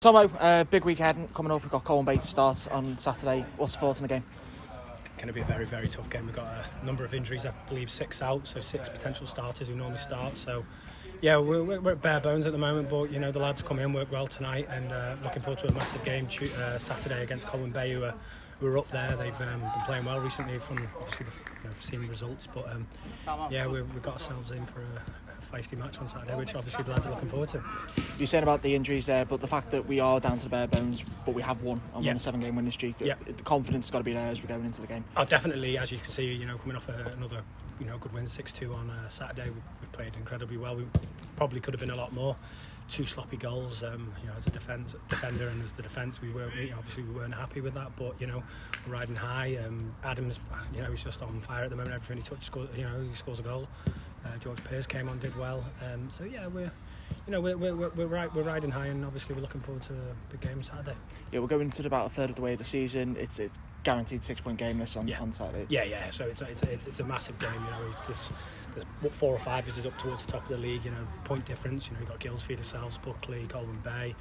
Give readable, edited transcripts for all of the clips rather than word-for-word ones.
Tomo, big weekend coming up. We've got Colwyn Bay to start on Saturday. What's the thoughts on the game? Going to be a very, very tough game. We've got a number of injuries, I believe 6 out, so 6 potential starters who normally start. So, yeah, we're at bare bones at the moment, but you know the lads come in, work well tonight, and looking forward to a massive game Saturday against Colwyn Bay, who are up there. They've been playing well recently from obviously seen results, but yeah, we've got ourselves in for a feisty match on Saturday, which obviously the lads are looking forward to. You're saying about the injuries there, but the fact that we are down to the bare bones, but we have won on a 7-game winning streak, the confidence has got to be there as we're going into the game. Oh, definitely. As you can see, coming off another good win, 6-2 on Saturday, we played incredibly well. We probably could have been a lot more. 2 sloppy goals. As a defender and as the defence, we weren't happy with that. But we're riding high. Adams, he's just on fire at the moment. Everything he touches, he scores a goal. George Pearce came on, did well. So yeah, we're riding high, and obviously we're looking forward to a big game Saturday. Yeah, we're going to about a third of the way of the season. It's guaranteed 6-point game this on Saturday. Yeah. So it's a massive game. There's 4 or 5 is up towards the top of the league. Point difference. You've got Guildford yourselves, Buckley, Colwyn Bay,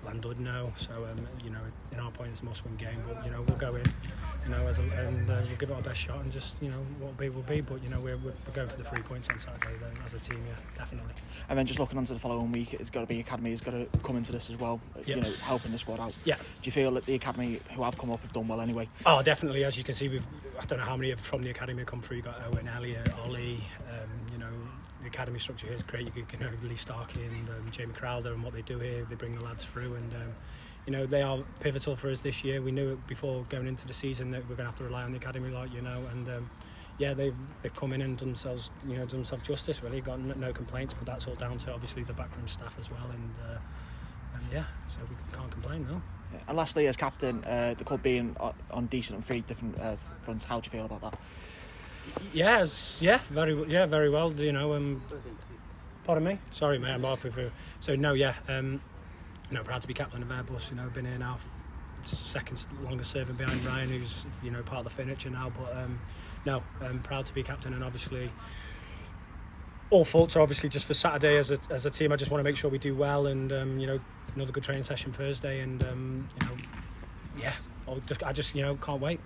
Landudno. So in our point, it's a must-win game. But we'll go in, and we'll give it our best shot, and just what will be. But we're going for the 3 points on Saturday then, as a team. Yeah, definitely. And then just looking on to the following week, it's got to be academy has got to come into this as well. Helping the squad out. Yeah. Do you feel that the academy who have come up have done well anyway? Oh, definitely. As you can see, I don't know how many from the academy have come through. You got Owen, Elliott, Ollie. The academy structure here is great. You can Lee Starkey and Jamie Crowder, and what they do here, they bring the lads through, and they are pivotal for us this year. We knew it before going into the season that we're going to have to rely on the academy, they've come in and done themselves justice. Really, got no complaints, but that's all down to obviously the backroom staff as well, so we can't complain, no. Yeah. And lastly, as captain, the club being on decent on 3 different fronts, how do you feel about that? Very well. Pardon me. Sorry, mate. I'm off with you. So proud to be captain of Airbus. Been here now, second longest serving behind Ryan, who's part of the furniture now. But proud to be captain, and obviously all thoughts are obviously just for Saturday as a team. I just want to make sure we do well, and another good training session Thursday, and I just can't wait.